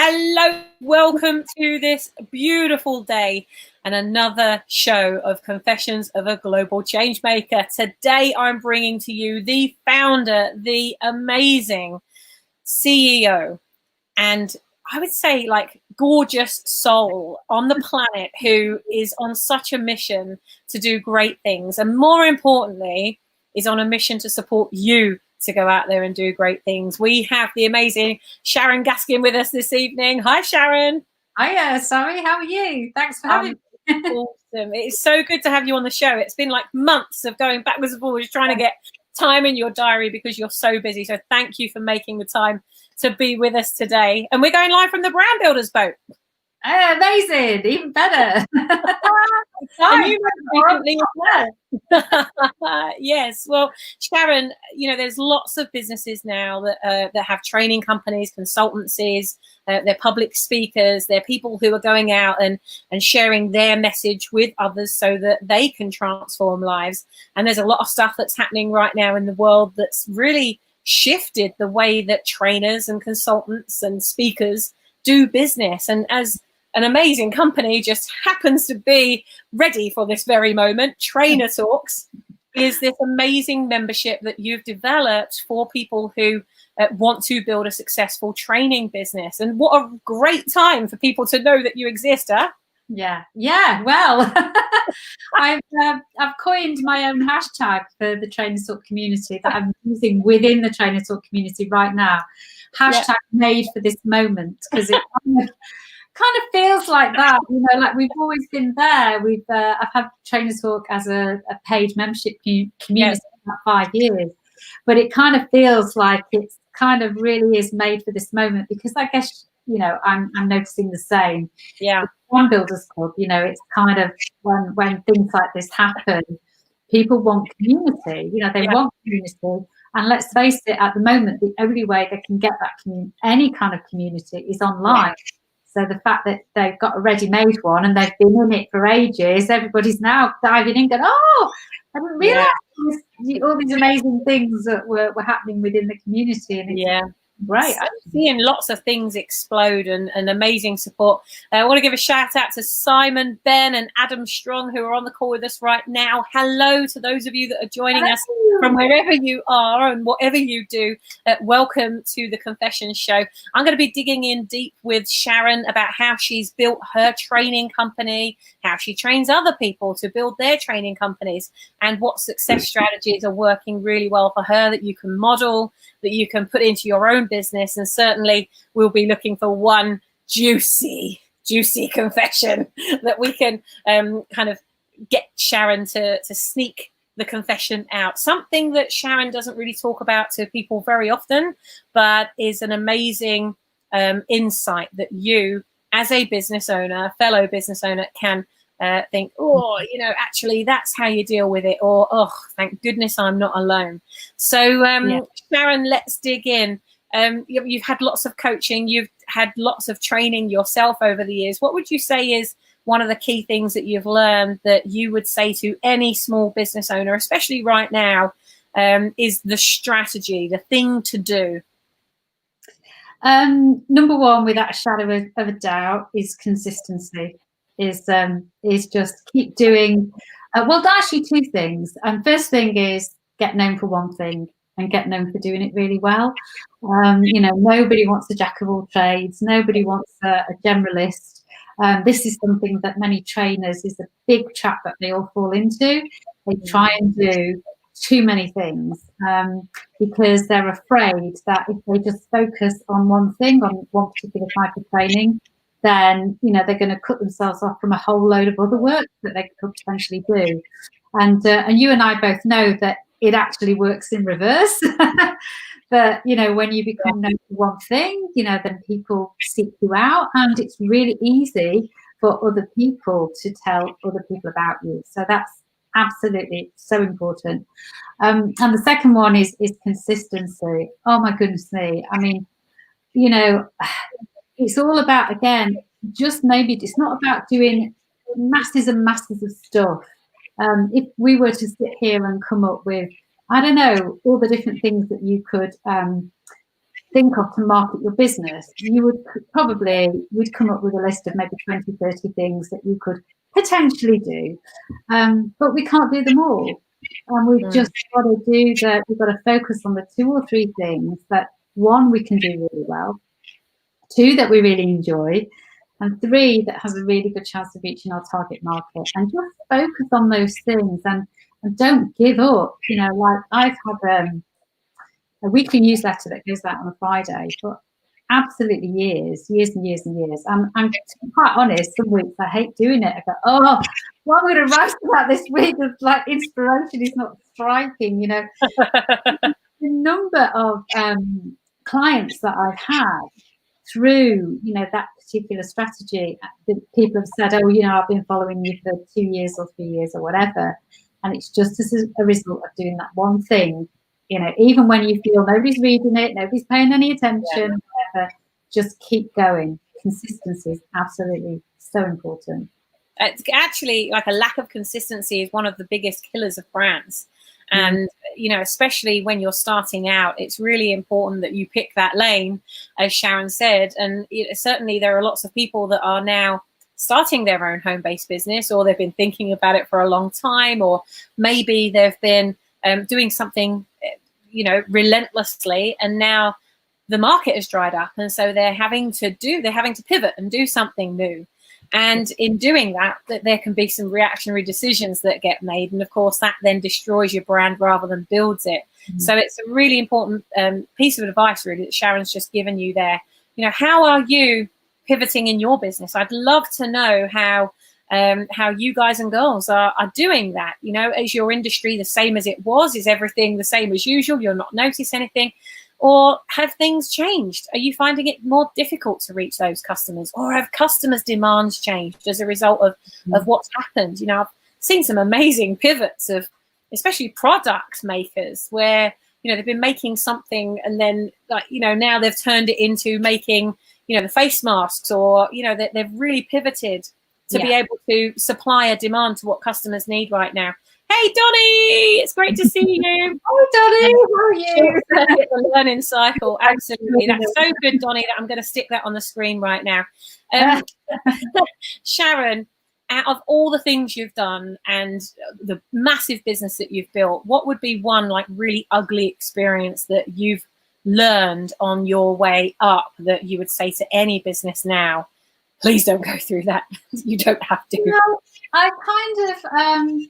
Hello, welcome to this beautiful day and another show of Confessions of a Global Changemaker. Today I'm bringing to you the founder, the amazing CEO, and I would say like gorgeous soul on the planet who is on such a mission to do great things, and more importantly is on a mission to support you to go out there and do great things. We have the amazing Sharon Gaskin with us this evening. Hi, Sharon. Hiya, Sari. How are you? Thanks for having me. Awesome. It's so good to have you on the show. It's been like months of going backwards and forwards trying to get time in your diary because you're so busy. So thank you for making the time to be with us today. And we're going live from the Brand Builders boat. Amazing, even better. And you recently as well. Yes. Well, Sharon, you know, there's lots of businesses now that have training companies, consultancies, they're public speakers, they're people who are going out and sharing their message with others so that they can transform lives. And there's a lot of stuff that's happening right now in the world that's really shifted the way that trainers and consultants and speakers do business. And as an amazing company just happens to be ready for this very moment, Trainer Talks is this amazing membership that you've developed for people who want to build a successful training business. And what a great time for people to know that you exist, huh? Yeah. Well, I've coined my own hashtag for the Trainer Talk community that I'm using within the Trainer Talk community right now. Hashtag made for this moment, because it kind of feels like that, you know, like we've always been there. I've had Trainer Talk as a paid membership community for about 5 years, but it kind of feels like it's kind of really is made for this moment, because I guess, you know, I'm noticing the same. Yeah. Brand Builders Club, you know, it's kind of when things like this happen, people want community, you know, they want community. And let's face it, at the moment, the only way they can get that any kind of community is online. So the fact that they've got a ready-made one and they've been in it for ages, everybody's now diving in going, oh, I didn't realise all these amazing things that were happening within the community. And it's great. I'm seeing lots of things explode and amazing support. I want to give a shout out to Simon, Ben and Adam Strong, who are on the call with us right now. Hello to those of you that are joining us from wherever you are and whatever you do. Welcome to the Confessions Show. I'm going to be digging in deep with Sharon about how she's built her training company, how she trains other people to build their training companies, and what success strategies are working really well for her that you can model, that you can put into your own business. And certainly we'll be looking for one juicy confession that we can kind of get Sharon to sneak the confession out. Something that Sharon doesn't really talk about to people very often, but is an amazing insight that you as a business owner, fellow business owner, can think, oh, you know, actually that's how you deal with it, or oh, thank goodness I'm not alone. So Sharon, let's dig in. You've had lots of coaching, you've had lots of training yourself over the years. What would you say is one of the key things that you've learned that you would say to any small business owner, especially right now, is the strategy, the thing to do? Number one, without a shadow of a doubt, is consistency. Is just keep doing. Well, actually, two things. First thing is get known for one thing and get known for doing it really well. You know, nobody wants a jack of all trades. Nobody wants a generalist. This is something that many trainers is a big trap that they all fall into. They try and do too many things because they're afraid that if they just focus on one thing, on one particular type of training, then, you know, they're going to cut themselves off from a whole load of other work that they could potentially do. And you and I both know that it actually works in reverse. But, you know, when you become known for one thing, you know, then people seek you out, and it's really easy for other people to tell other people about you. So that's absolutely so important. And the second one is consistency. Oh my goodness me. I mean, you know, it's all about, again, just maybe it's not about doing masses and masses of stuff. If we were to sit here and come up with, I don't know, all the different things that you could think of to market your business, you would come up with a list of maybe 20, 30 things that you could potentially do. But we can't do them all. And we've just got to do that. We've got to focus on the 2 or 3 things that, 1, we can do really well, 2, that we really enjoy, and 3, that has a really good chance of reaching our target market. And just focus on those things and don't give up. Like I've had a weekly newsletter that goes out on a Friday for absolutely years and years and years. And to be quite honest, some weeks I hate doing it. I go, oh, what I'm going to write about this week is like inspiration is not striking. The number of clients that I've had through that particular strategy, people have said, oh, I've been following you for 2 years or 3 years or whatever, and it's just as a result of doing that one thing. Even when you feel nobody's reading it, nobody's paying any attention, whatever, just keep going. Consistency is absolutely so important. It's actually like a lack of consistency is one of the biggest killers of brands. And, especially when you're starting out, it's really important that you pick that lane, as Sharon said. And certainly there are lots of people that are now starting their own home-based business, or they've been thinking about it for a long time, or maybe they've been doing something, relentlessly, and now the market has dried up. And so they're having to pivot and do something new. And in doing that, there can be some reactionary decisions that get made. And of course, that then destroys your brand rather than builds it. Mm-hmm. So it's a really important piece of advice, really, that Sharon's just given you there. How are you pivoting in your business? I'd love to know how you guys and girls are doing that. Is your industry the same as it was? Is everything the same as usual? You'll not notice anything? Or have things changed? Are you finding it more difficult to reach those customers? Or have customers' demands changed as a result of what's happened? I've seen some amazing pivots of especially product makers where, they've been making something and then now they've turned it into making, the face masks, or, they've really pivoted to be able to supply a demand to what customers need right now. Hey, Donnie, it's great to see you. Oh, Donnie, how are you? The learning cycle, absolutely. That's so good, Donnie, that I'm going to stick that on the screen right now. Sharon, out of all the things you've done and the massive business that you've built, what would be one really ugly experience that you've learned on your way up that you would say to any business now, please don't go through that? You don't have to. I kind of...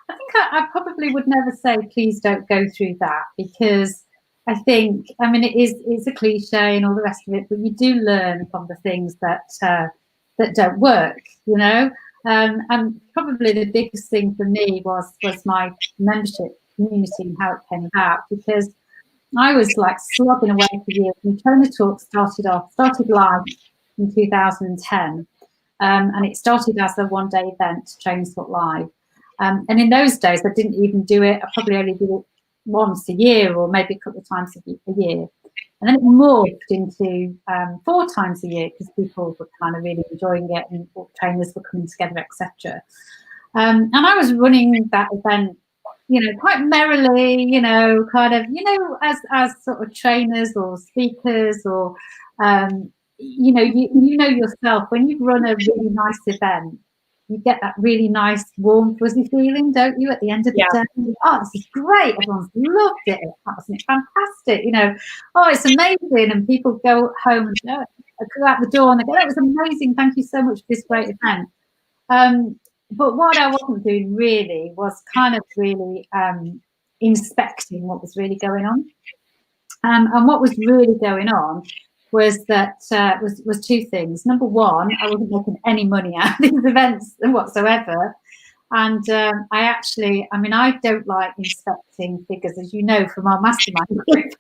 I think I probably would never say, please don't go through that, because I think, it's a cliche and all the rest of it, but you do learn from the things that don't work, and probably the biggest thing for me was my membership community and how it came about, because I was like slogging away for years. And Trainer Talk started live in 2010, and it started as a one-day event, Trainer Talk Live. And in those days, I didn't even do it. I probably only did it once a year, or maybe a couple of times a year. And then it morphed into 4 times a year, because people were kind of really enjoying it and trainers were coming together, etc. And I was running that event, quite merrily, kind of, as sort of trainers or speakers, or, you know yourself, when you run a really nice event, you get that really nice, warm, fuzzy feeling, don't you, at the end of the day? Oh, this is great. Everyone's loved it. Wasn't it fantastic? Oh, it's amazing. And people go home and go out the door and they go, that was amazing. Thank you so much for this great event. But what I wasn't doing really was kind of really inspecting what was really going on. And what was really going on was that was 2 things. Number 1, I wasn't making any money out of these events whatsoever. And I don't like inspecting figures, as you know, from our mastermind group.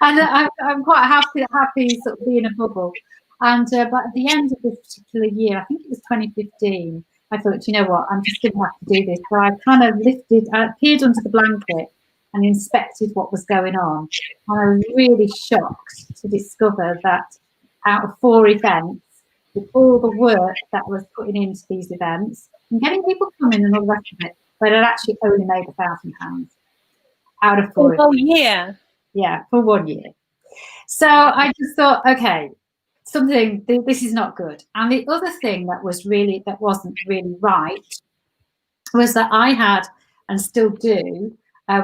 And I'm quite happy sort of being a bubble. And but at the end of this particular year, I think it was 2015, I thought, you know what, I'm just going to have to do this. So I kind of I peered under the blanket and inspected what was going on. And I was really shocked to discover that out of 4 events, with all the work that was putting into these events and getting people coming and all the rest of it, but it actually only made £1,000 out of 4 for a year. Yeah, for 1 year. So I just thought, okay, this is not good. And the other thing that wasn't really right was that I had, and still do,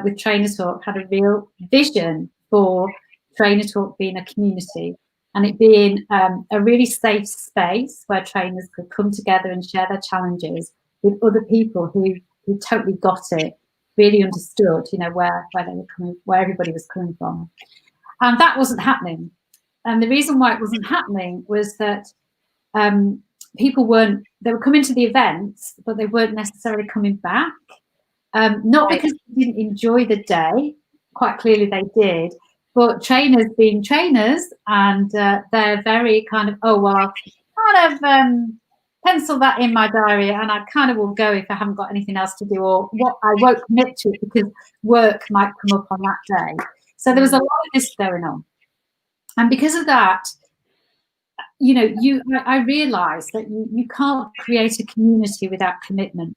with Trainer Talk, had a real vision for Trainer Talk being a community and it being a really safe space where trainers could come together and share their challenges with other people who totally got it, really understood, where they were coming, where everybody was coming from. And that wasn't happening. And the reason why it wasn't happening was that people they were coming to the events, but they weren't necessarily coming back. Not because they didn't enjoy the day, quite clearly they did, but trainers being trainers, and they're very kind of, oh, well, I'll kind of pencil that in my diary and I kind of will go if I haven't got anything else to do, or what I won't commit to it because work might come up on that day. So there was a lot of this going on. And because of that, I realized that you can't create a community without commitment.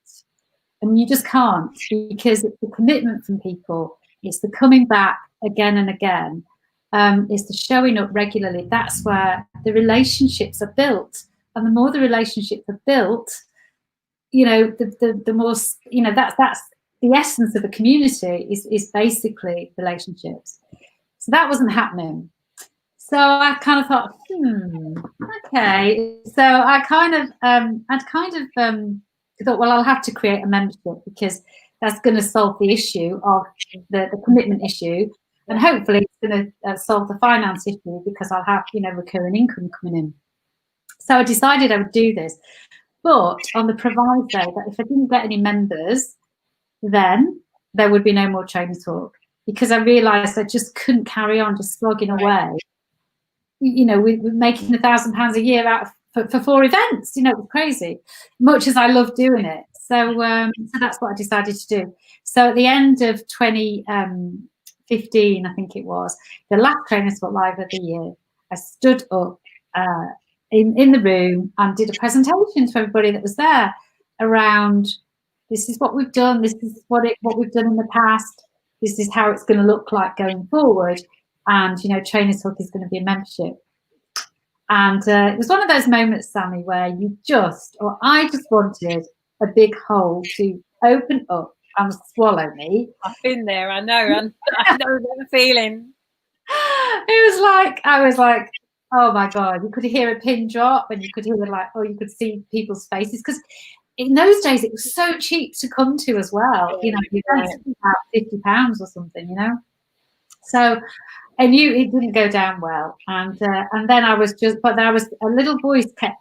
And you just can't, because it's the commitment from people. It's the coming back again and again. It's the showing up regularly. That's where the relationships are built. And the more the relationships are built, the more, that's the essence of a community is basically relationships. So that wasn't happening. So I kind of thought, okay. So I thought, well, I'll have to create a membership because that's going to solve the issue of the commitment issue, and hopefully it's going to solve the finance issue because I'll have recurring income coming in. So I decided I would do this, but on the proviso that if I didn't get any members, then there would be no more Trainer Talk, because I realised I just couldn't carry on just slogging away. We're making £1,000 a year out for 4 events. It was crazy, much as I love doing it. So that's what I decided to do. So at the end of 2015, I think it was, the last Trainer Talk Live of the year, I stood up in the room and did a presentation to everybody that was there around, this is what we've done, this is what we've done in the past, this is how it's going to look like going forward. And, Trainer Talk is going to be a membership. And it was one of those moments, Sammy, where I just wanted a big hole to open up and swallow me. I've been there, I know. I know the feeling. I was like, oh my God, you could hear a pin drop and you could hear you could see people's faces. Because in those days, it was so cheap to come to as well. You spent about £50 or something, So I knew it didn't go down well, and then I was a little voice kept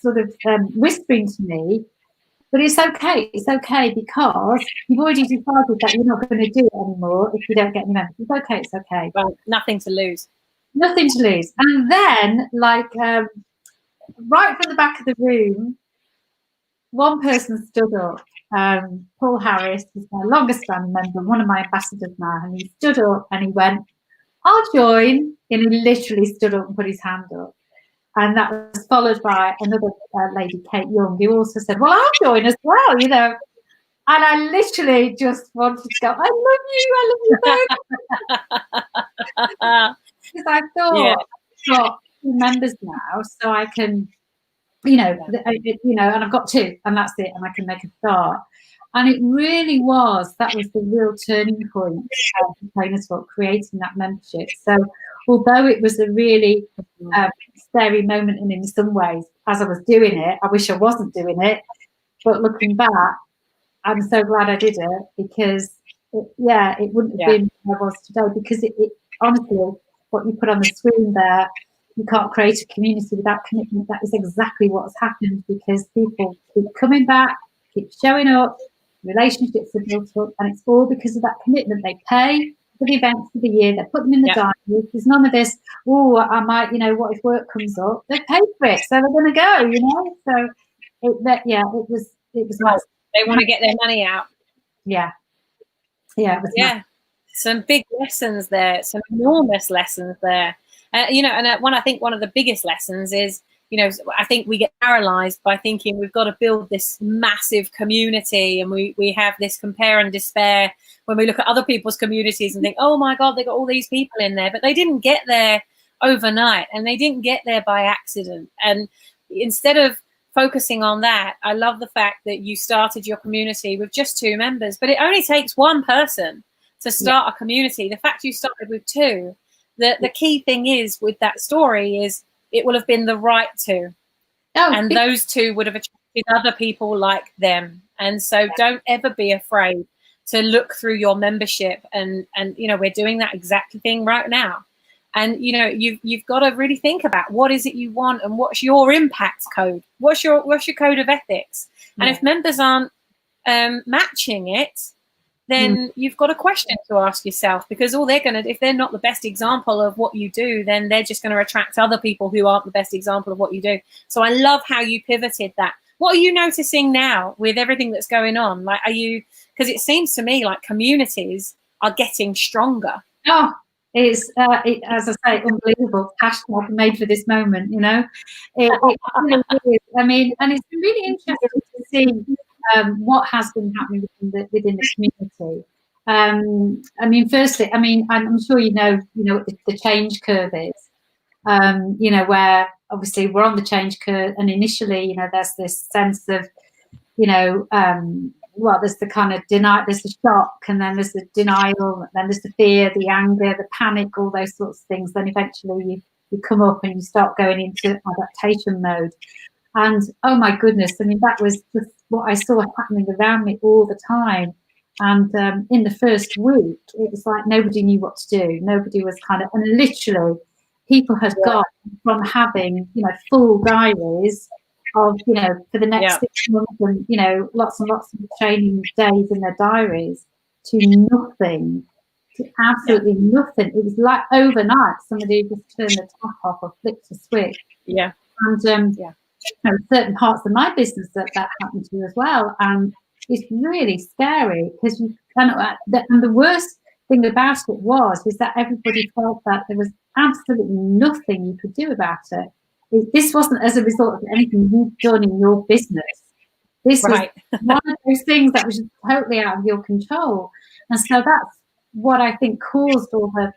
sort of whispering to me, but it's okay, because you've already decided that you're not going to do it anymore if you don't get any members. It's okay. Well, nothing to lose. And then, right from the back of the room, one person stood up. Paul Harris is my longest standing member, one of my ambassadors now, and he stood up and he went, I'll join. And he literally stood up and put his hand up. And that was followed by another lady, Kate Young, who also said, well, I'll join as well, And I literally just wanted to go, I love you so because I thought, I've got 2 members now, so I can, and I've got 2, and that's it, and I can make a start. And it really that was the real turning point of Trainer Talk, creating that membership. So although it was a really scary moment, and in some ways, as I was doing it, I wish I wasn't doing it, but looking back, I'm so glad I did it, because it wouldn't have been where I was today, because it honestly, what you put on the screen there, you can't create a community without commitment. That is exactly what's happened, because people keep coming back, keep showing up, relationships are built up, and it's all because of that commitment. They pay for the events for the year, they put them in the diary. There's none of this, I might, what if work comes up? They've paid for it, so they're going to go, So it was nice. They want to get their money out. Yeah, it was nice. Some big lessons there, some enormous lessons there. And I think one of the biggest lessons is I think we get paralyzed by thinking we've got to build this massive community, and we have this compare and despair when we look at other people's communities and think, oh my God, they got all these people in there, but they didn't get there overnight, and they didn't get there by accident. And instead of focusing on that, I love the fact that you started your community with just 2 members, but it only takes one person to start a community. The fact you started with 2, the key thing is with that story is it will have been the right 2. And those 2 would have attracted other people like them. And so don't ever be afraid to look through your membership. And we're doing that exact thing right now. And, you've got to really think about what is it you want and what's your impact code? What's your code of ethics? And if members aren't matching it, then you've got a question to ask yourself, because all they're going to, if they're not the best example of what you do, then they're just going to attract other people who aren't the best example of what you do. So I love how you pivoted that. What are you noticing now with everything that's going on? Like, because it seems to me like communities are getting stronger. Oh, it's, as I say, unbelievable. Hashtag made for this moment, It really is. I mean, and it's been really interesting to see what has been happening within the community. I mean, firstly, I'm sure what the change curve is. Where obviously we're on the change curve, and initially, there's this sense of, there's the kind of there's the shock, and then there's the denial, and then there's the fear, the anger, the panic, all those sorts of things. Then eventually you come up and you start going into adaptation mode. And oh my goodness, I mean, that was just what I saw happening around me all the time. And in the first week, it was like nobody knew what to do. Nobody was and literally people had gone from having, full diaries of, for the next 6 months, and, lots and lots of training days in their diaries, to nothing, to absolutely nothing. It was like overnight, somebody just turned the tap off or flipped a switch. Yeah. And, certain parts of my business that happened to as well. And it's really scary, because and the worst thing about it is that everybody felt that there was absolutely nothing you could do about it. This wasn't as a result of anything you've done in your business. This was one of those things that was totally out of your control. And so that's what I think caused all the,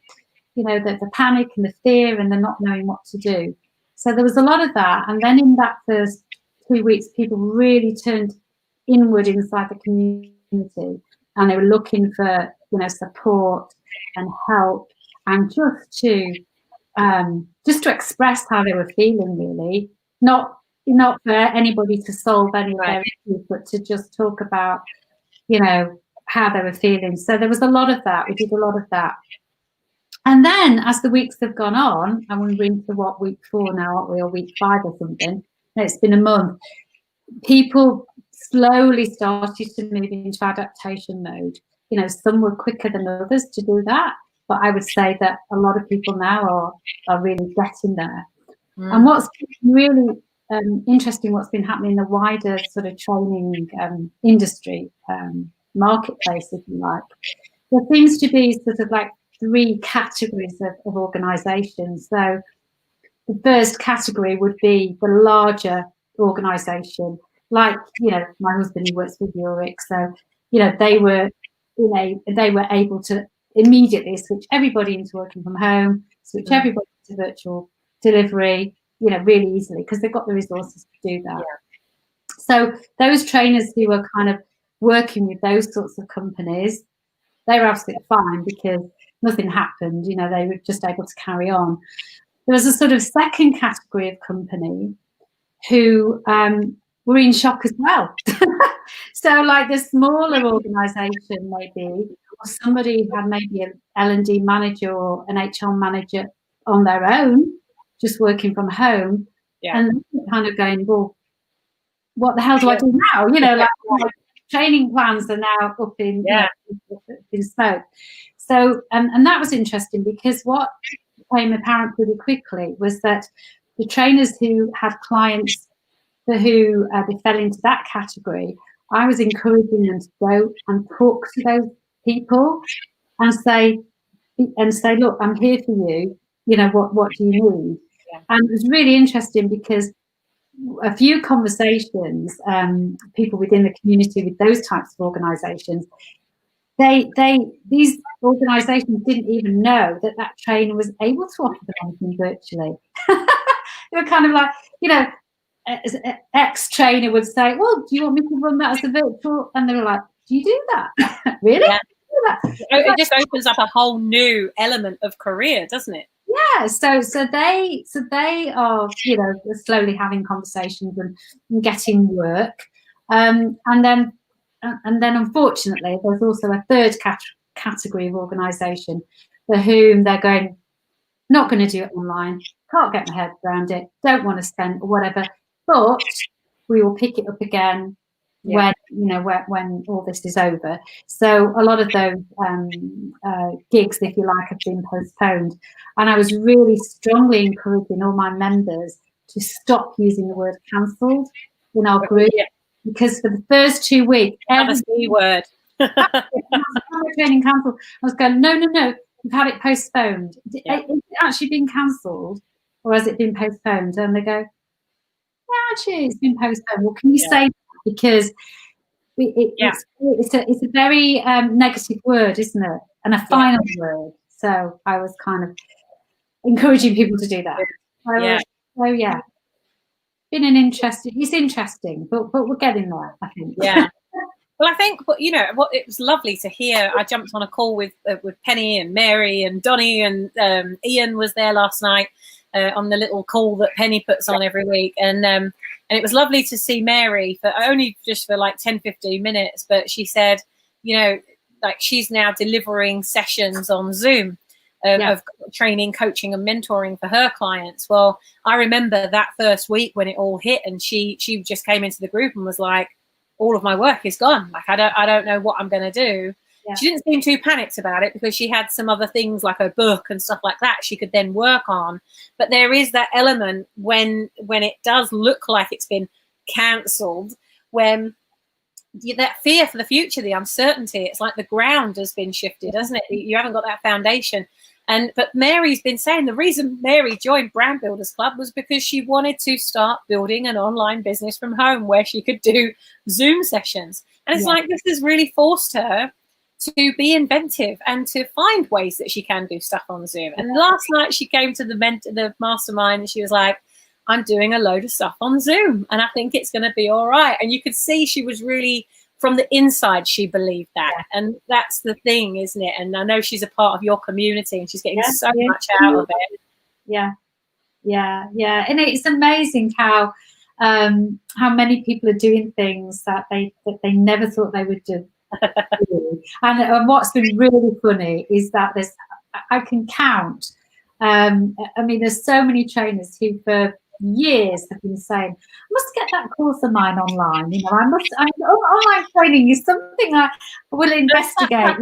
the panic and the fear and the not knowing what to do. So there was a lot of that. And then in that first 2 weeks, people really turned inward inside the community, and they were looking for, support and help, and just to express how they were feeling, really. Not for anybody to solve any of their issues, but to just talk about, how they were feeling. So there was a lot of that. We did a lot of that. And then as the weeks have gone on, and we're into week 4 now, aren't we, or week 5 or something, and it's been a month, people slowly started to move into adaptation mode. Some were quicker than others to do that, but I would say that a lot of people now are really getting there. And what's really interesting, what's been happening in the wider sort of training industry, marketplace, if you like, there seems to be sort of like 3 categories of organisations. So the first category would be the larger organisation, like, my husband, he works with Zurich, so, they were able to immediately switch everybody into working from home, switch everybody to virtual delivery, really easily, because they've got the resources to do that. Yeah. So those trainers who were kind of working with those sorts of companies, they were absolutely fine, because nothing happened. They were just able to carry on. There was a sort of second category of company who were in shock as well. So like the smaller organisation, maybe, or somebody who had maybe an L&D manager or an HR manager on their own, just working from home, and kind of going, well, what the hell do I do now? Like training plans are now up in smoke. So, and that was interesting, because what became apparent pretty quickly was that the trainers who had clients for who they fell into that category, I was encouraging them to go and talk to those people and say, look, I'm here for you. What do you need? Yeah. And it was really interesting, because a few conversations, people within the community with those types of organisations, these organisations didn't even know that trainer was able to offer them anything virtually. They were kind of like, ex-trainer would say, well, do you want me to run that as a virtual? And they were like, do you do that? Really? Yeah. It just opens up a whole new element of career, doesn't it? Yeah, so they are, slowly having conversations and getting work, and then unfortunately there's also a third category of organisation for whom they're going, not going to do it online, can't get my head around it, don't want to spend or whatever, but we will pick it up again when all this is over. So a lot of those gigs, if you like, have been postponed. And I was really strongly encouraging all my members to stop using the word cancelled in our group, because for the first 2 weeks, every word training cancelled. I was going, no, you've had it postponed. Is it actually been cancelled, or has it been postponed? And they go, yeah, actually, it's been postponed. Well, can you say that? Because it's a very negative word, isn't it? And a final word. So I was kind of encouraging people to do that. It's interesting, but we're getting there, I think. Yeah. Well, I think, it was lovely to hear. I jumped on a call with Penny and Mary and Donnie, and Ian was there last night on the little call that Penny puts on every week. And it was lovely to see Mary for only just for like 10, 15 minutes. But she said, like she's now delivering sessions on Zoom of training, coaching and mentoring for her clients. Well, I remember that first week when it all hit, and she just came into the group and was like, all of my work is gone. Like, I don't know what I'm going to do. Yeah. She didn't seem too panicked about it because she had some other things like her book and stuff like that she could then work on. But there is that element when it does look like it's been cancelled, when that fear for the future, the uncertainty, it's like the ground has been shifted, doesn't it? You haven't got that foundation. But Mary's been saying the reason Mary joined Brand Builders Club was because she wanted to start building an online business from home where she could do Zoom sessions. And it's like this has really forced her to be inventive and to find ways that she can do stuff on Zoom. And last night she came to the mastermind and she was like, I'm doing a load of stuff on Zoom and I think it's going to be all right. And you could see she was really, from the inside, she believed that. And that's the thing, isn't it? And I know she's a part of your community and she's getting so much out of it. Yeah. And it's amazing how many people are doing things that they never thought they would do. And what's been really funny is that I can count. There's so many trainers who for years have been saying, I must get that course of mine online. Online training is something I will investigate.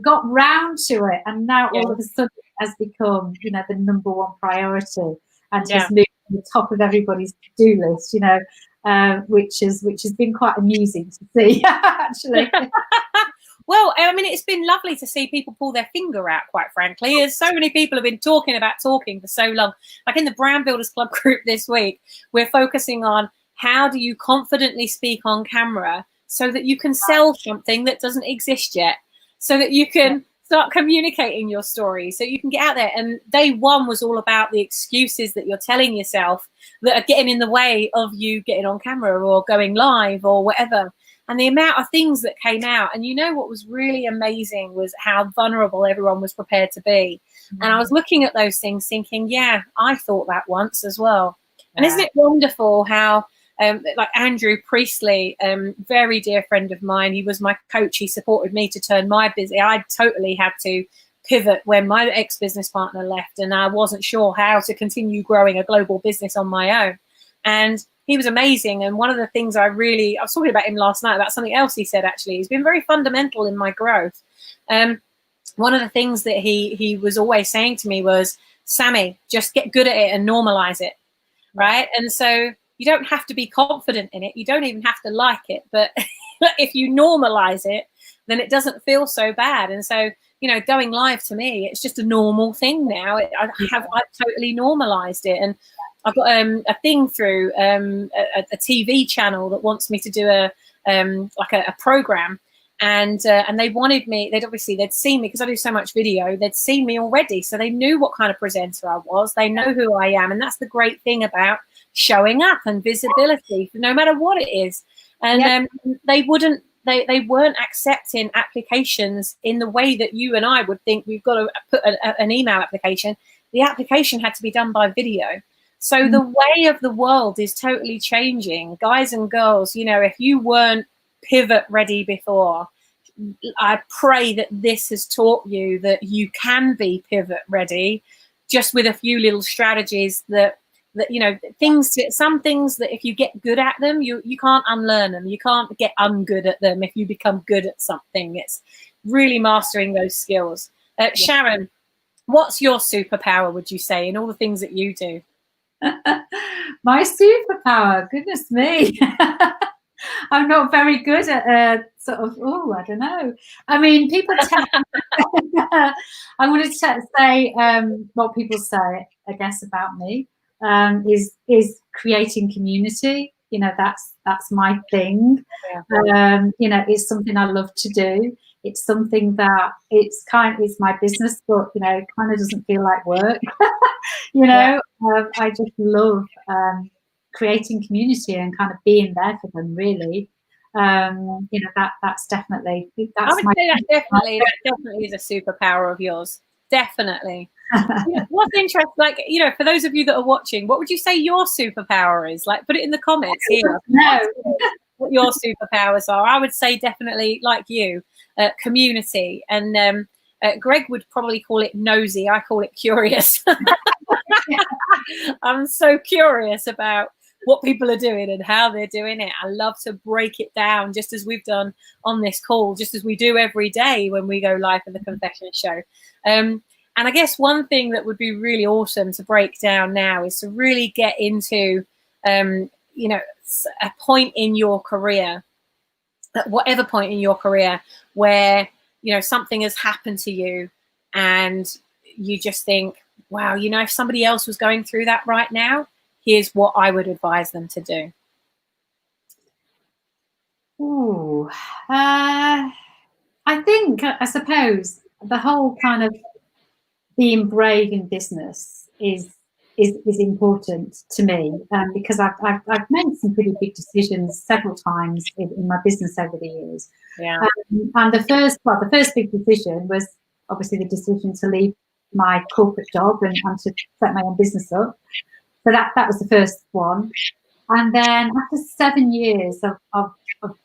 Got round to it, and now all of a sudden it has become, the number one priority, and has moved to the top of everybody's to-do list. Which has been quite amusing to see, actually. Well, it's been lovely to see people pull their finger out, quite frankly. As so many people have been talking about talking for so long. Like in the Brand Builders Club group this week, we're focusing on how do you confidently speak on camera so that you can sell something that doesn't exist yet, so that you can start communicating your story, so you can get out there. And day one was all about the excuses that you're telling yourself that are getting in the way of you getting on camera or going live or whatever. And the amount of things that came out, and what was really amazing was how vulnerable everyone was prepared to be. And I was looking at those things thinking, I thought that once as well. And isn't it wonderful how like Andrew Priestley, very dear friend of mine, he was my coach, he supported me to turn my business. I totally had to pivot when my ex-business partner left and I wasn't sure how to continue growing a global business on my own. And he was amazing. And one of the things I was talking about him last night about something else he said, actually. He's been very fundamental in my growth. One of the things that he was always saying to me was, Sammy, just get good at it and normalize it, right? And so you don't have to be confident in it. You don't even have to like it. But if you normalize it, then it doesn't feel so bad. And so, going live to me, it's just a normal thing now. I've totally normalized it. And I've got a thing through a TV channel that wants me to do a program, and they wanted me. They'd seen me because I do so much video. They'd seen me already, so they knew what kind of presenter I was. They know who I am, and that's the great thing about showing up and visibility, no matter what it is. And they weren't accepting applications in the way that you and I would think we've got to put an email application. The application had to be done by video. So the way of the world is totally changing. Guys and girls, you know, if you weren't pivot ready before, I pray that this has taught you that you can be pivot ready, just with a few little strategies that you know, some things that if you get good at them, you can't unlearn them. You can't get ungood at them if you become good at something. It's really mastering those skills. Sharon, what's your superpower, would you say, in all the things that you do? My superpower, goodness me. I'm not very good at sort of, I don't know. I mean, people tell I want to say what people say, I guess, about me. Is creating community. You know, that's my thing. You know, it's something I love to do. It's something that it's my business, but you know, it kind of doesn't feel like work. You know, I just love creating community and kind of being there for them. Really, you know, that's definitely. I would say that definitely is a superpower of yours. Definitely. What's interesting, like, you know, for those of you that are watching, what would you say your superpower is? Like, put it in the comments here. What your superpowers are. I would say definitely, like you, community. And Greg would probably call it nosy. I call it curious. I'm so curious about what people are doing and how they're doing it. I love to break it down, just as we've done on this call, just as we do every day when we go live for the Confession Show. And I guess one thing that would be really awesome to break down now is to really get into, you know, a point in your career, at whatever point in your career, where, you know, something has happened to you and you just think, wow, you know, if somebody else was going through that right now, here's what I would advise them to do. Ooh, I suppose the whole kind of being brave in business is important to me, because I've made some pretty big decisions several times in my business over the years. Yeah. And the first big decision was obviously the decision to leave my corporate job and to set my own business up. So that was the first one. And then after 7 years of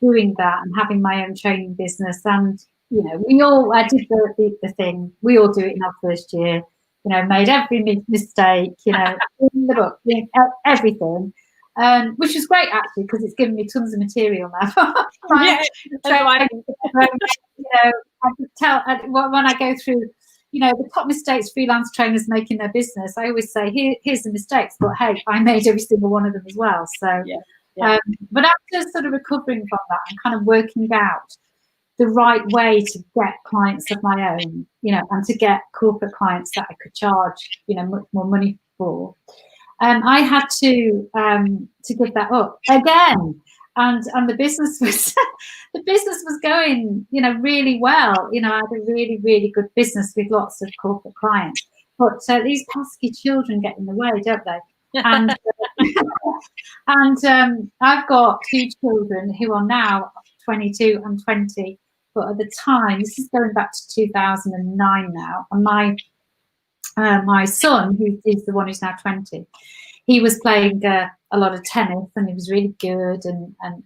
doing that and having my own training business, and you know, I did the thing. We all do it in our first year. You know, made every mistake. You know, in the book, everything, which was great actually, because it's given me tons of material now. Yeah, you know, I could tell when I go through, you know, the top mistakes freelance trainers make in their business. I always say, here's the mistakes, but hey, I made every single one of them as well. So, but after sort of recovering from that and kind of working out the right way to get clients of my own, you know, and to get corporate clients that I could charge, you know, much more money for, I had to give that up again. And the business was going, you know, really well. You know, I had a really, really good business with lots of corporate clients. But these pesky children get in the way, don't they? And I've got 2 children who are now 22 and 20. But at the time, this is going back to 2009 now, and my son, who is the one who's now 20, he was playing a lot of tennis, and he was really good and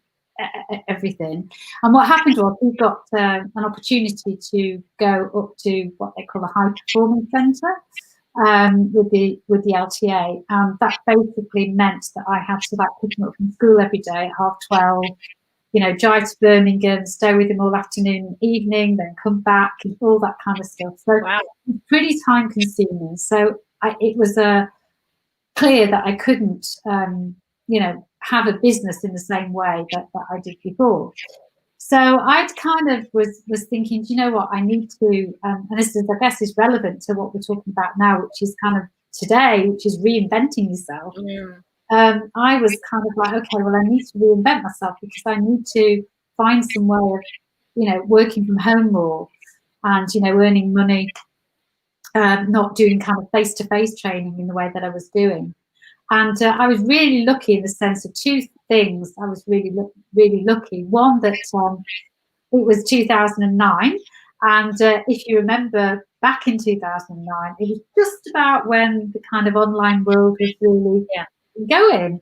everything. And what happened was he got an opportunity to go up to what they call a high performance centre with the LTA, and that basically meant that I had to pick him up from school every day at 12:30. You know, drive to Birmingham, stay with him all afternoon and evening, then come back and all that kind of stuff. So it's pretty time consuming. So it was clear that I couldn't, you know, have a business in the same way that I did before. So I'd kind of was thinking, do you know what, I need to, and this is, I guess, is relevant to what we're talking about now, which is kind of today, which is reinventing yourself, I was kind of like, okay, well, I need to reinvent myself because I need to find some way of, working from home more and, earning money, not doing kind of face-to-face training in the way that I was doing. And I was really lucky in the sense of two things. I was really lucky. One, that it was 2009. And if you remember, back in 2009, it was just about when the kind of online world was really going.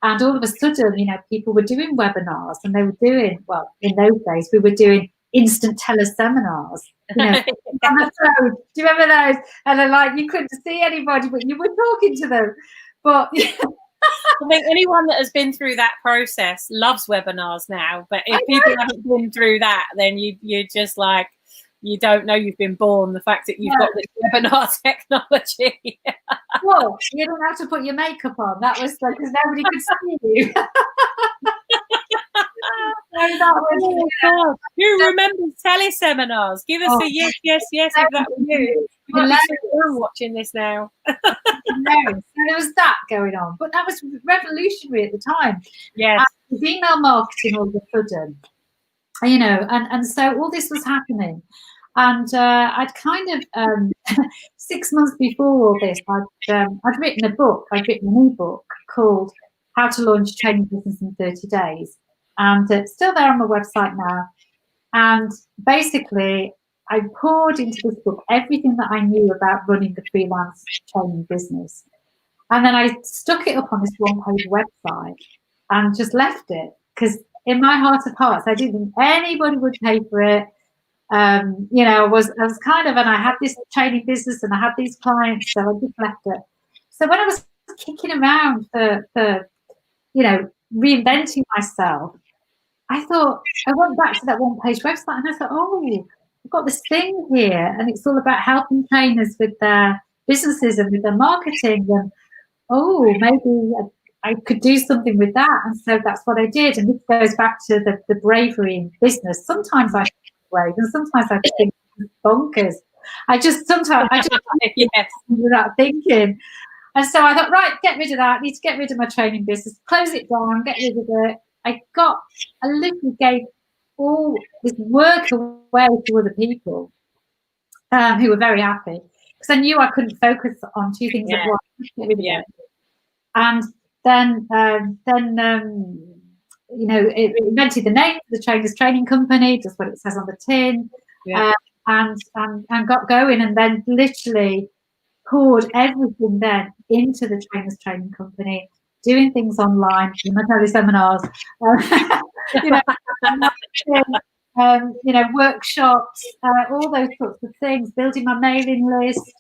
And all of a sudden, people were doing webinars, and they were doing, well, in those days, we were doing instant teleseminars. On the road. Do you remember those? And they're like, you couldn't see anybody, but you were talking to them. But I think anyone that has been through that process loves webinars now. But if people haven't been through that, then you're just like, you don't know you've been born. The fact that you've got this webinar technology. Well, you don't have to put your makeup on. That was like, because nobody could see you. Who remembers teleseminars? Give us a yes if that was you. You might be watching this now. So there was that going on, but that was revolutionary at the time. Yes, and email marketing all of a sudden, and so all this was happening, and I'd kind of 6 months before all this, I'd written a book. I'd written an ebook called "How to Launch a Training Business in 30 Days." And it's still there on my website now. And basically, I poured into this book everything that I knew about running the freelance training business. And then I stuck it up on this one-page website and just left it. Because in my heart of hearts, I didn't think anybody would pay for it. I was kind of, and I had this training business and I had these clients, so I just left it. So when I was kicking around for reinventing myself, I went back to that one-page website and I thought, I've got this thing here, and it's all about helping trainers with their businesses and with their marketing, and maybe I could do something with that. And so that's what I did. And this goes back to the bravery in business. Sometimes I think brave, and sometimes I think bonkers. I just without thinking. And so I thought, right, get rid of that. I need to get rid of my training business, close it down, get rid of it. I literally gave all this work away to other people who were very happy, because I knew I couldn't focus on two things at once. And then it invented the name of the Trainers Training Company, just what it says on the tin, and got going, and then literally poured everything then into the Trainers Training Company, doing things online, teleseminars, workshops, all those sorts of things, building my mailing list,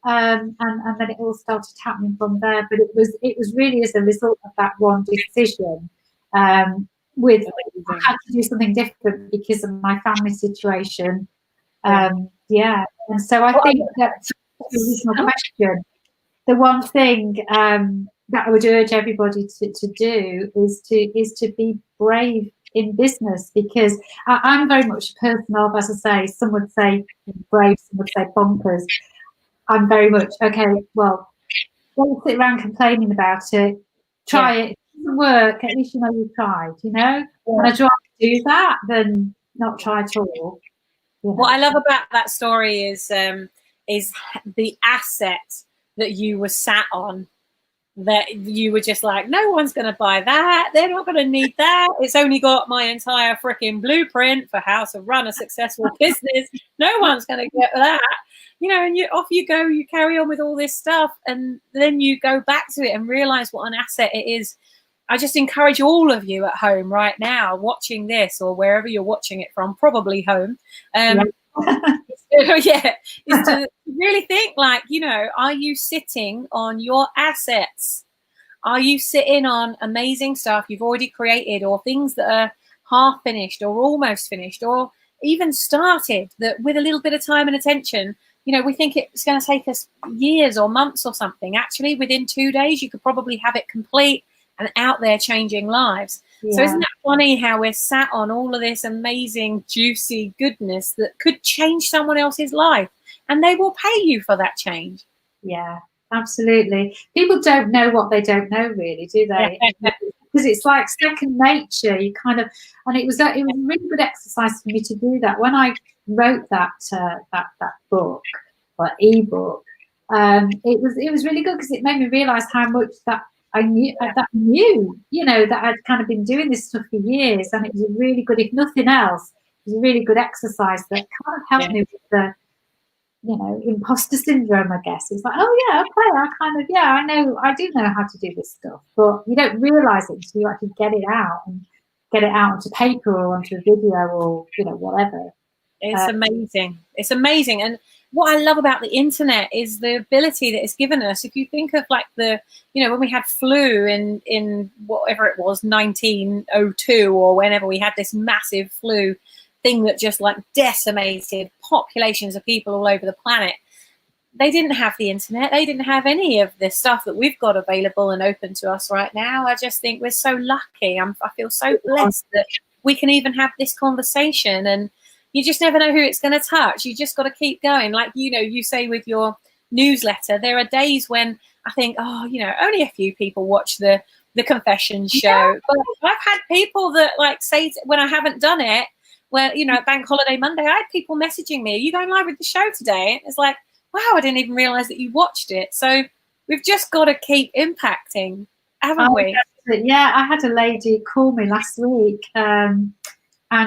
and then it all started happening from there. But it was really as a result of that one decision. I had to do something different because of my family situation. And so I think that's the original question. The one thing that I would urge everybody to do is to be brave in business, because I'm very much a person of, as I say, some would say brave, some would say bonkers. I'm very much, okay, well, don't sit around complaining about it. Try it. If it doesn't work, at least you know you tried, And I'd rather do that than not try at all. What I love about that story is the asset that you were sat on, that you were just like, no one's going to buy that. They're not going to need that. It's only got my entire freaking blueprint for how to run a successful business. No one's going to get that. And off you go, you carry on with all this stuff, and then you go back to it and realize what an asset it is. I just encourage all of you at home right now watching this, or wherever you're watching it from, probably home, is to really think, like, are you sitting on your assets? Are you sitting on amazing stuff you've already created, or things that are half finished or almost finished, or even started, that with a little bit of time and attention, we think it's going to take us years or months or something. Actually, within 2 days, you could probably have it complete and out there changing lives. So isn't that funny how we're sat on all of this amazing, juicy goodness that could change someone else's life, and they will pay you for that change? Yeah, Absolutely. People don't know what they don't know, really, do they? Because it's like second nature. You kind of, and it was a really good exercise for me to do that. When I wrote that book or ebook, it was really good because it made me realise how much that I knew, that I'd kind of been doing this stuff for years, and it was a really good, if nothing else, it was a really good exercise that kind of helped me with the imposter syndrome, I guess. It's like, oh yeah, okay, I do know how to do this stuff, but you don't realise it until you actually get it out onto paper or onto a video or whatever. It's amazing. It's amazing. And what I love about the internet is the ability that it's given us. If you think of like when we had flu in whatever it was, 1902, or whenever we had this massive flu thing that just like decimated populations of people all over the planet. They didn't have the internet. They didn't have any of the stuff that we've got available and open to us right now. I just think we're so lucky. I feel so blessed that we can even have this conversation, and you just never know who it's going to touch. You just got to keep going. Like, you say with your newsletter, there are days when I think, only a few people watch the confession show. Yeah. But I've had people that like say when I haven't done it, where, Bank Holiday Monday, I had people messaging me, are you going live with the show today? It's like, wow, I didn't even realize that you watched it. So we've just got to keep impacting, haven't we? Yeah, I had a lady call me last week, and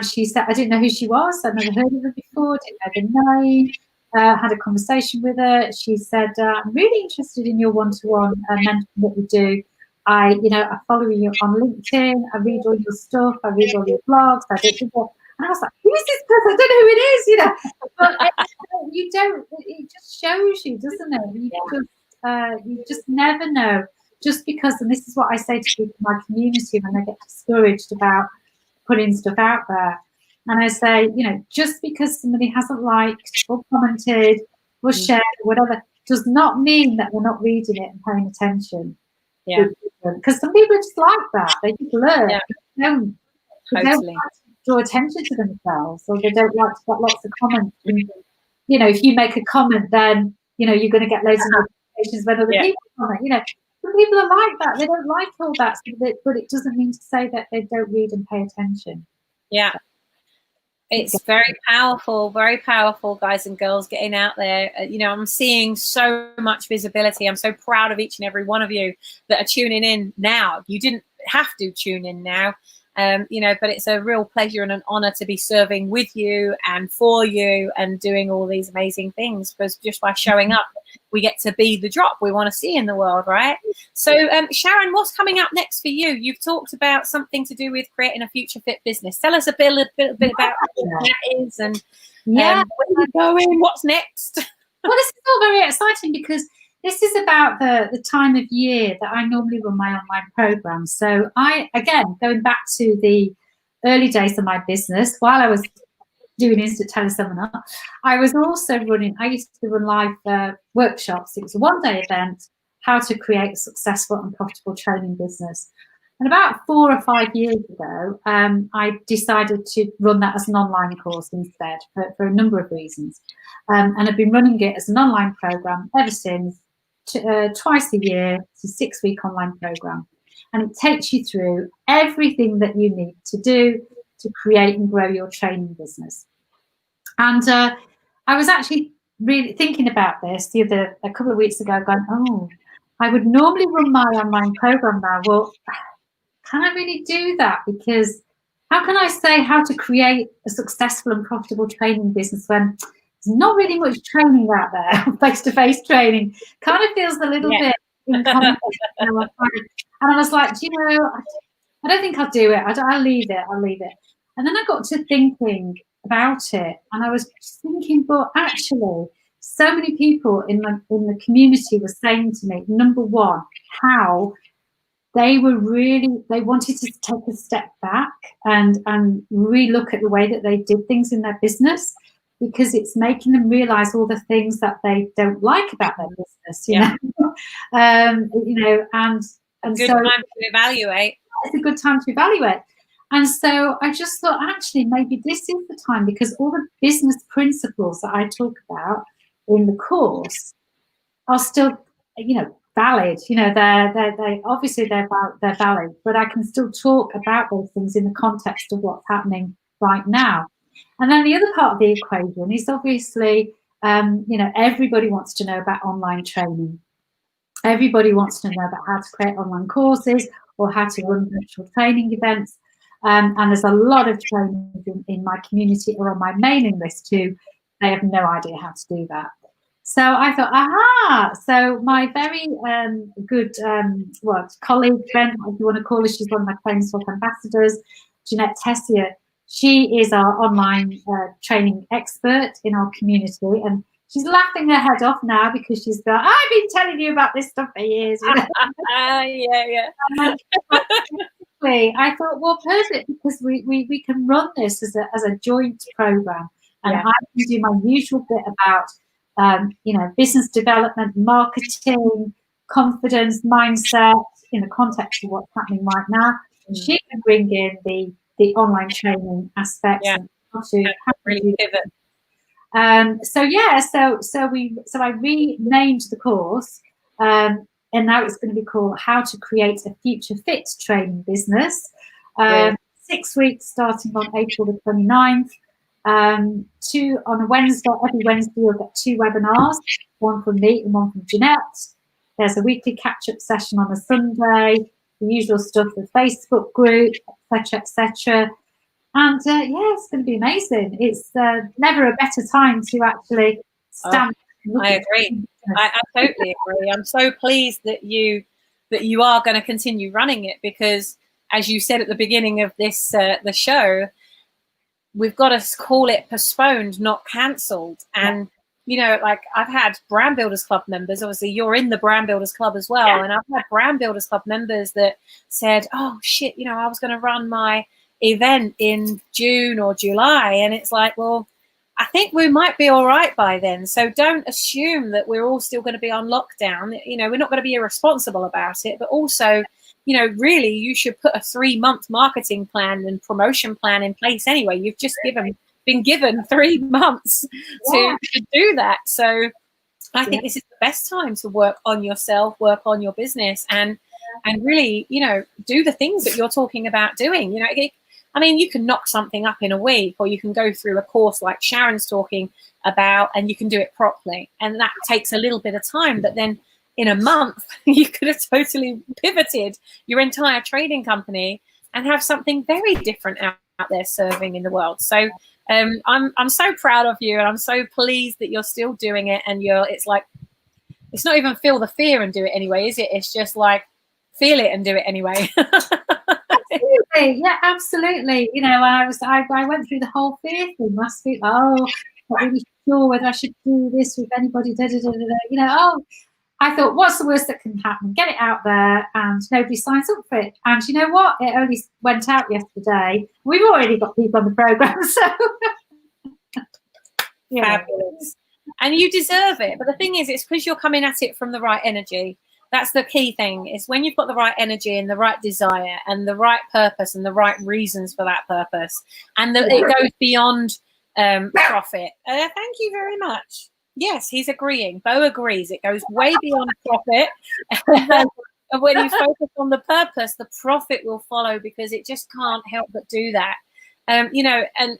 she said, I didn't know who she was. I'd never heard of her before, didn't know the name. Had a conversation with her. She said, I'm really interested in your one-to-one mentoring that you do. I follow you on LinkedIn. I read all your stuff. I read all your blogs. And I was like, who is this person? I don't know who it is, But you don't, it just shows you, doesn't it? You just never know. Just because, and this is what I say to people in my community when they get discouraged about putting stuff out there. And I say, just because somebody hasn't liked or commented or shared or whatever, does not mean that they're not reading it and paying attention. Yeah. Because some people are just like that. They just learn. Yeah. They don't like to draw attention to themselves, or they don't like to get lots of comments. And, if you make a comment, then, you're going to get loads of notifications when other people comment. Some people are like that. They don't like all that, but it doesn't mean to say that they don't read and pay attention. Yeah. It's very powerful, guys and girls, getting out there. I'm seeing so much visibility. I'm so proud of each and every one of you that are tuning in now. You didn't have to tune in now, but it's a real pleasure and an honor to be serving with you and for you and doing all these amazing things, because just by showing up, we get to be the drop we want to see in the world, right? So, Sharon, what's coming up next for you? You've talked about something to do with creating a future fit business. Tell us a bit about what that is and where you're going, what's next? Well, this is all very exciting because this is about the time of year that I normally run my online program. So going back to the early days of my business, while I was doing instant teleseminar, I used to run live workshops. It was a one-day event, how to create a successful and profitable training business. And about 4 or 5 years ago, I decided to run that as an online course instead for a number of reasons. And I've been running it as an online program ever since, twice a year. It's a 6-week online program. And it takes you through everything that you need to do to create and grow your training business. And I was actually really thinking about this a couple of weeks ago, going, I would normally run my online program now. Well, can I really do that? Because how can I say how to create a successful and profitable training business when there's not really much training out there, face-to-face training? Kind of feels a little bit incompetent. And I was like, I don't think I'll do it. I'll leave it. And then I got to thinking about it, and I was thinking, but actually, so many people in the community were saying to me, number one, how they wanted to take a step back and re-look at the way that they did things in their business, because it's making them realize all the things that they don't like about their business, you know, and good time to evaluate. It's a good time to evaluate. And so I just thought, actually, maybe this is the time, because all the business principles that I talk about in the course are still valid. They obviously they're valid, but I can still talk about those things in the context of what's happening right now. And then the other part of the equation is obviously, everybody wants to know about online training. Everybody wants to know about how to create online courses or how to run virtual training events. And there's a lot of trainers in my community or on my mailing list who they have no idea how to do that. So I thought, aha! So my very good colleague, friend, if you want to call her, she's one of my Facebook ambassadors, Jeanette Tessier. She is our online training expert in our community, and she's laughing her head off now because she's got, I've been telling you about this stuff for years. Yeah. I thought, well, perfect, because we can run this as a joint program, and I can do my usual bit about business development, marketing, confidence, mindset in the context of what's happening right now. She can bring in the online training aspects and how to really pivot. So I renamed the course, and now it's going to be called How to Create a Future Fit Training Business. 6 weeks starting on April the 29th. On a Wednesday, every Wednesday you'll get 2 webinars, one from me and one from Jeanette. There's a weekly catch-up session on a Sunday, the usual stuff, the Facebook group, etc. And it's going to be amazing. It's never a better time to actually stand. I agree. I totally agree. I'm so pleased that you are going to continue running it, because, as you said at the beginning of this the show, we've got to call it postponed, not cancelled. And like, I've had Brand Builders Club members, obviously you're in the Brand Builders Club as well, and I've had Brand Builders Club members that said, oh shit, I was going to run my event in June or July, and it's like, well, I think we might be all right by then, so don't assume that we're all still going to be on lockdown. We're not going to be irresponsible about it, but also, really, you should put a 3-month marketing plan and promotion plan in place anyway. You've just been given 3 months to do that. So I think this is the best time to work on yourself, work on your business, and really, do the things that you're talking about doing. You can knock something up in a week, or you can go through a course like Sharon's talking about, and you can do it properly. And that takes a little bit of time, but then in a month, you could have totally pivoted your entire trading company and have something very different out there serving in the world. So I'm so proud of you, and I'm so pleased that you're still doing it. And it's not even feel the fear and do it anyway, is it? It's just like, feel it and do it anyway. Absolutely, yeah, absolutely. I went through the whole fear thing last week. Oh, not really sure whether I should do this with anybody. I thought, what's the worst that can happen? Get it out there, and nobody signs up for it. And you know what? It only went out yesterday. We've already got people on the program, so fabulous. And you deserve it. But the thing is, it's because you're coming at it from the right energy. That's the key thing, is when you've got the right energy and the right desire and the right purpose and the right reasons for that purpose, and it goes beyond profit. Thank you very much. Yes, he's agreeing. Bo agrees. It goes way beyond profit. And when you focus on the purpose, the profit will follow, because it just can't help but do that. And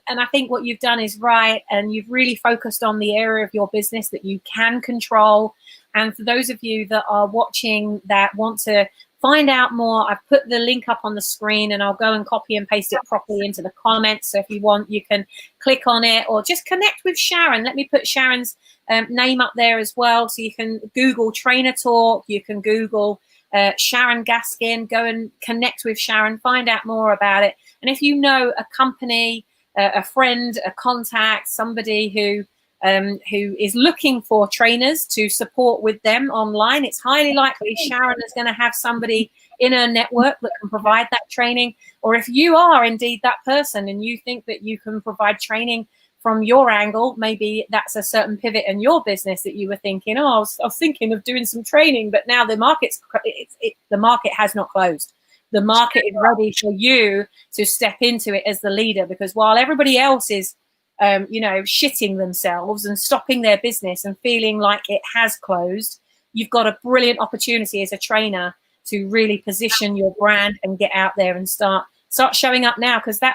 I think what you've done is right, and you've really focused on the area of your business that you can control. And for those of you that are watching that want to find out more, I've put the link up on the screen, and I'll go and copy and paste it properly into the comments. So if you want, you can click on it or just connect with Sharon. Let me put Sharon's name up there as well. So you can Google Trainer Talk, you can Google Sharon Gaskin, go and connect with Sharon, find out more about it. And if you know a company, a friend, a contact, somebody who is looking for trainers to support with them online, it's highly likely Sharon is going to have somebody in her network that can provide that training. Or if you are indeed that person and you think that you can provide training from your angle, maybe that's a certain pivot in your business that you were thinking, I was thinking of doing some training, but now the market has not closed. The market is ready for you to step into it as the leader, because while everybody else is shitting themselves and stopping their business and feeling like it has closed, you've got a brilliant opportunity as a trainer to really position your brand and get out there and start showing up now, because the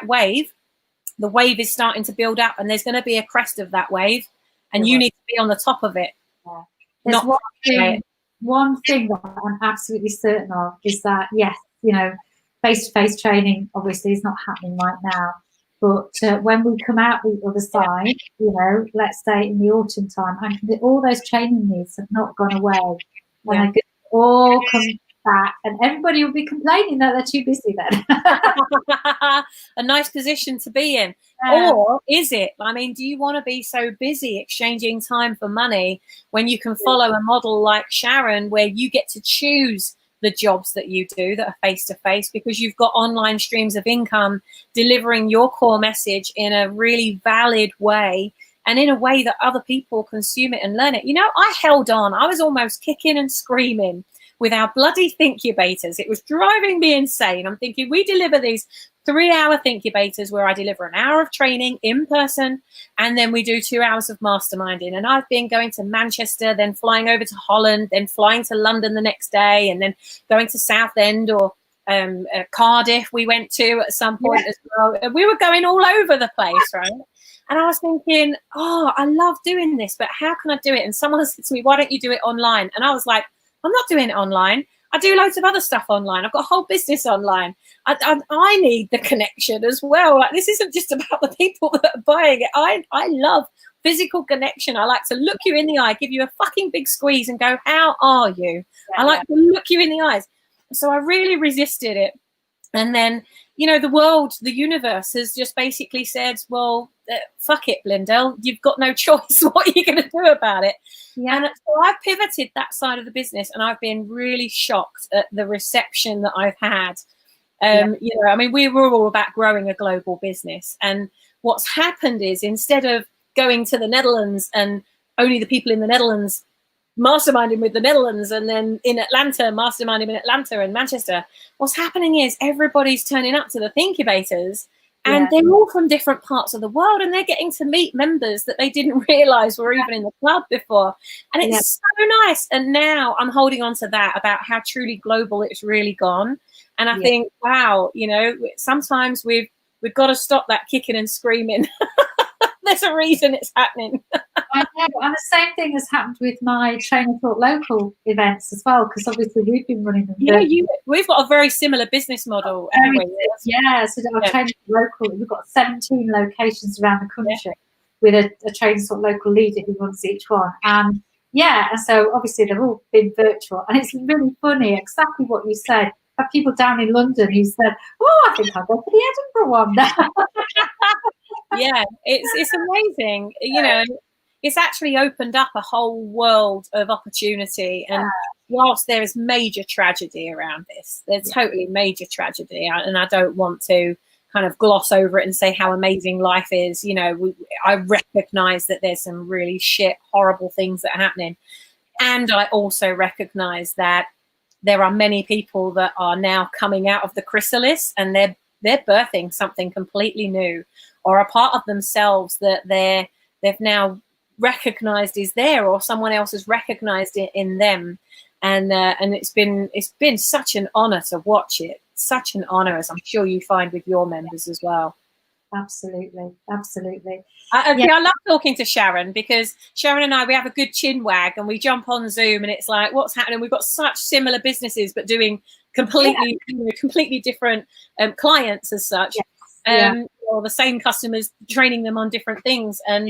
wave is starting to build up, and there's going to be a crest of that wave, and you need to be on the top of it. Yeah. There's one thing that I'm absolutely certain of is that, yes, you know, face-to-face training obviously is not happening right now, but when we come out the other side, you know, let's say in the autumn time, and all those training needs have not gone away, and they're going to all come back, and everybody will be complaining that they're too busy then. A nice position to be in. Or is it? I mean, do you want to be so busy exchanging time for money when you can follow a model like Sharon, where you get to choose the jobs that you do that are face-to-face, because you've got online streams of income delivering your core message in a really valid way, and in a way that other people consume it and learn it. You know, I held on. I was almost kicking and screaming with our bloody Thinkubators. It was driving me insane. I'm thinking, we deliver these 3-hour Thinkubators where I deliver an hour of training in person, and then we do 2 hours of masterminding. And I've been going to Manchester, then flying over to Holland, then flying to London the next day, and then going to Southend or Cardiff we went to at some point as well. And we were going all over the place, right? And I was thinking, oh, I love doing this, but how can I do it? And someone said to me, why don't you do it online? And I was like, I'm not doing it online. I do loads of other stuff online. I've got a whole business online. I need the connection as well. Like, this isn't just about the people that are buying it. I love physical connection. I like to look you in the eye, give you a fucking big squeeze and go, how are you? I like to look you in the eyes. So I really resisted it. And then, you know, the world, the universe has just basically said, well, fuck it, Blindell. You've got no choice. What are you going to do about it? Yeah. And so I've pivoted that side of the business, and I've been really shocked at the reception that I've had. You know, I mean, we were all about growing a global business. And what's happened is, instead of going to the Netherlands and only the people in the Netherlands masterminding with the Netherlands, and then in Atlanta masterminding in Atlanta and Manchester, what's happening is everybody's turning up to the Thinkubators, and they're all from different parts of the world, and they're getting to meet members that they didn't realize were even in the club before. And it's so nice. And now I'm holding on to that, about how truly global it's really gone. And I think, wow, you know, sometimes we've got to stop that kicking and screaming. There's a reason it's happening. I know, and the same thing has happened with my Trainer Talk Local events as well, because obviously we've been running them. Yeah, we've got a very similar business model. Yeah, so our Trainer Talk Local, we've got 17 locations around the country with a Trainer Talk Local leader who runs each one. And and so obviously they've all been virtual, and it's really funny, exactly what you said. I have people down in London who said, oh, I think I'll go for the Edinburgh one now. Yeah, it's amazing. You know, it's actually opened up a whole world of opportunity. And whilst there is major tragedy around this, there's totally major tragedy, and I don't want to kind of gloss over it and say how amazing life is. You know, I recognize that there's some really shit, horrible things that are happening. And I also recognize that there are many people that are now coming out of the chrysalis, and they're birthing something completely new, or a part of themselves that they've now recognized is there, or someone else has recognized it in them. And it's been such an honor to watch it. Such an honor, as I'm sure you find with your members as well. Absolutely. I love talking to Sharon, because Sharon and I, we have a good chin wag, and we jump on Zoom, and it's like, what's happening? We've got such similar businesses, but doing completely different clients as such. Or the same customers, training them on different things. And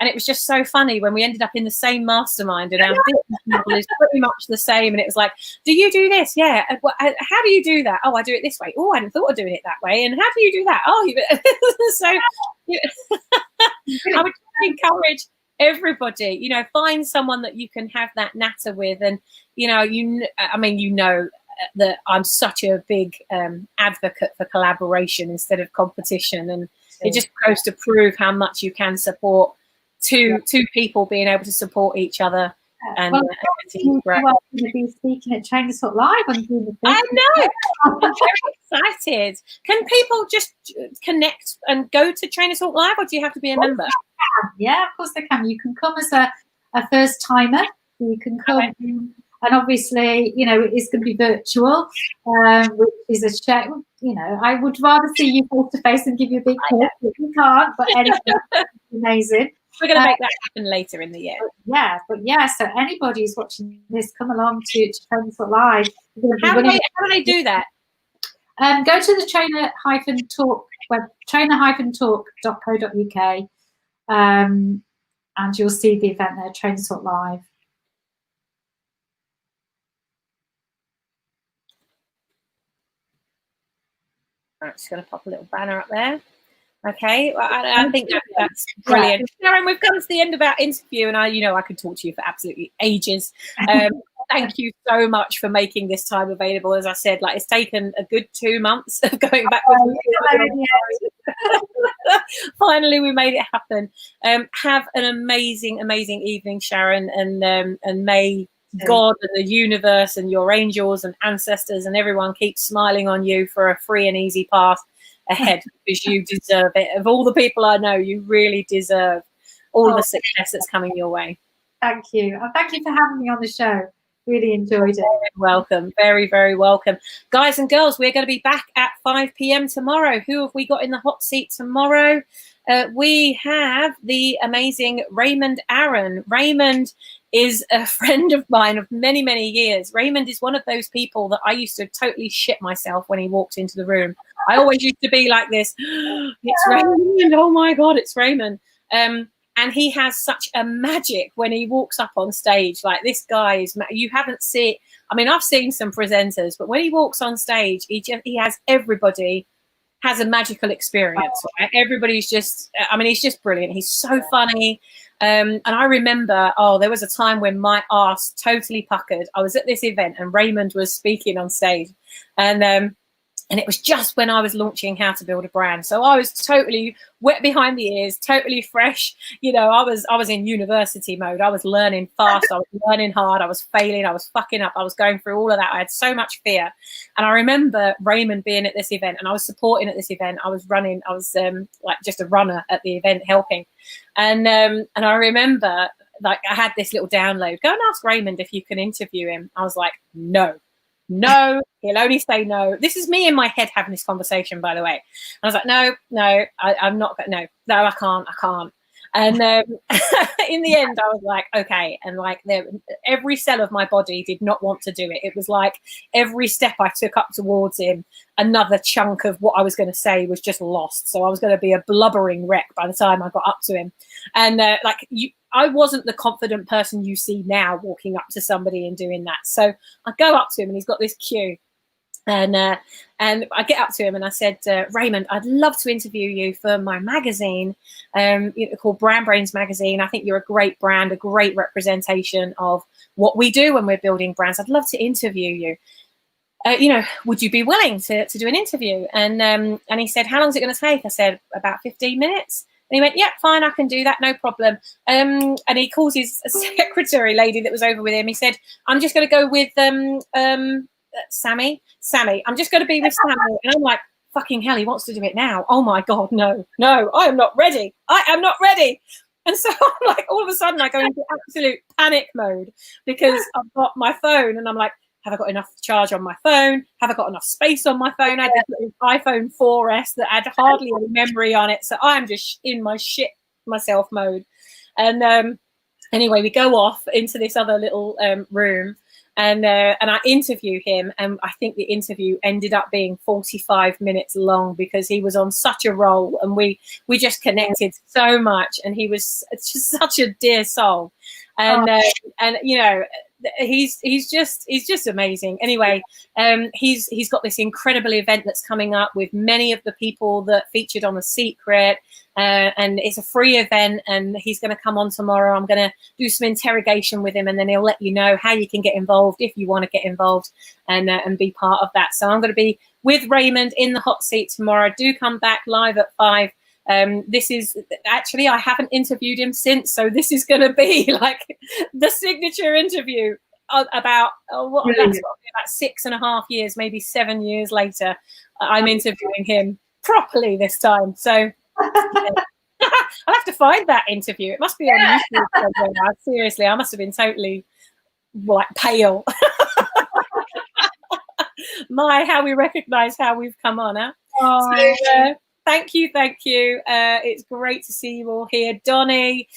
it was just so funny when we ended up in the same mastermind, and our business model is pretty much the same. And it was like, do you do this? Yeah. How do you do that? Oh, I do it this way. Oh, I hadn't thought of doing it that way. And how do you do that? Oh, so I would encourage everybody, you know, find someone that you can have that natter with. And, you know, that I'm such a big advocate for collaboration instead of competition. And it just goes to prove how much you can support two people being able to support each other. And you are going to be speaking at Trainers Talk Live on June the 5th. I know. I'm very excited. Can people just connect and go to Trainers Talk Live, or do you have to be a member? Yeah, of course they can. You can come as a first timer, You can come. And obviously, you know, it's going to be virtual, which is a shame. You know, I would rather see you face to face and give you a big hug, but you can't. But anyway, amazing. We're going to make that happen later in the year. But yeah. So anybody who's watching this, come along to Trainerthought Live. How do they do that? Go to the trainer-talk web, trainer-talk.co.uk, and you'll see the event there, Trainerthought Live. I'm just going to pop a little banner up there. Okay, well, I think that's brilliant. Sharon, we've come to the end of our interview, and I could talk to you for absolutely ages. Thank you so much for making this time available. As I said, like, it's taken a good 2 months of going back. Finally, we made it happen. Have an amazing, amazing evening, Sharon, and may God and the universe and your angels and ancestors and everyone keep smiling on you for a free and easy path ahead, because you deserve it. Of all the people I know, you really deserve all the success that's coming your way. Thank you. Thank you for having me on the show. Really enjoyed it. Very welcome. Very, very welcome. Guys and girls, we're going to be back at 5 p.m. tomorrow. Who have we got in the hot seat tomorrow? We have the amazing Raymond Aaron. Raymond is a friend of mine of many, many years. Raymond is one of those people that I used to totally shit myself when he walked into the room. I always used to be like this, it's Raymond, oh my God, it's Raymond. And he has such a magic when he walks up on stage. Like, this guy is, you haven't seen, I mean, I've seen some presenters, but when he walks on stage, he has everybody has a magical experience. Right? Everybody's just, I mean, he's just brilliant. He's so funny. And I remember, there was a time when my arse totally puckered. I was at this event and Raymond was speaking on stage, and it was just when I was launching How to Build a Brand. So I was totally wet behind the ears, totally fresh. You know, I was in university mode. I was learning fast. I was learning hard. I was failing. I was fucking up. I was going through all of that. I had so much fear. And I remember Raymond being at this event, and I was supporting at this event. I was running. I was like just a runner at the event, helping. And I remember, like, I had this little download. Go and ask Raymond if you can interview him. I was like, no, he'll only say no. This is me in my head having this conversation, by the way. I was like, no, I'm not. No, I can't. And in the end, I was like, okay. And like, every cell of my body did not want to do it. It was like every step I took up towards him, another chunk of what I was going to say was just lost. So I was going to be a blubbering wreck by the time I got up to him. And I wasn't the confident person you see now walking up to somebody and doing that. So I go up to him and he's got this cue. And I get up to him and I said, Raymond, I'd love to interview you for my magazine, called Brand Brains Magazine. I think you're a great brand, a great representation of what we do when we're building brands. I'd love to interview you. Would you be willing to do an interview? And he said, how long is it going to take? I said, about 15 minutes. And he went, yeah, fine, I can do that, no problem. And he calls his secretary lady that was over with him. He said, I'm just going to go with Sammy, I'm just going to be with Sammy. And I'm like, fucking hell, he wants to do it now. Oh my God, no, I am not ready. And so I'm like, all of a sudden I go into absolute panic mode because I've got my phone and I'm like, have I got enough charge on my phone? Have I got enough space on my phone? I had this iPhone 4S that had hardly any memory on it. So I'm just in my shit myself mode. And anyway, we go off into this other little room. And I interview him, and I think the interview ended up being 45 minutes long because he was on such a roll, and we just connected so much, and he was just such a dear soul, and he's just amazing. Anyway, he's got this incredible event that's coming up with many of the people that featured on The Secret. And it's a free event, and he's going to come on tomorrow. I'm going to do some interrogation with him, and then he'll let you know how you can get involved if you want to get involved and be part of that. So I'm going to be with Raymond in the hot seat tomorrow. Do come back live at 5. This is actually, I haven't interviewed him since, so this is going to be like the signature interview about 6.5 years, maybe 7 years later. I'm interviewing him properly this time. So I'll have to find that interview. It must be on YouTube somewhere. Seriously, I must have been totally like pale. My, how we recognize how we've come on, huh? Oh. So, thank you. It's great to see you all here. Donnie,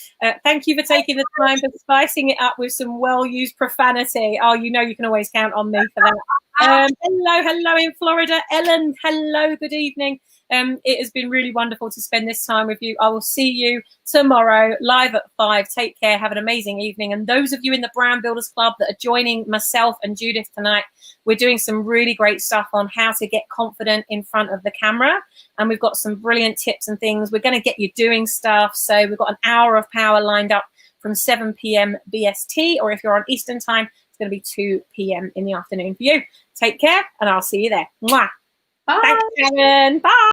thank you for taking the time for spicing it up with some well-used profanity. Oh, you know you can always count on me for that. Hello in Florida. Ellen, hello, good evening. It has been really wonderful to spend this time with you. I will see you tomorrow live at 5. Take care. Have an amazing evening. And those of you in the Brand Builders Club that are joining myself and Judith tonight, we're doing some really great stuff on how to get confident in front of the camera. And we've got some brilliant tips and things. We're going to get you doing stuff. So we've got an hour of power lined up from 7 p.m. BST, or if you're on Eastern time, it's going to be 2 p.m. in the afternoon for you. Take care, and I'll see you there. Mwah. Bye. Thanks, Sharon. Bye.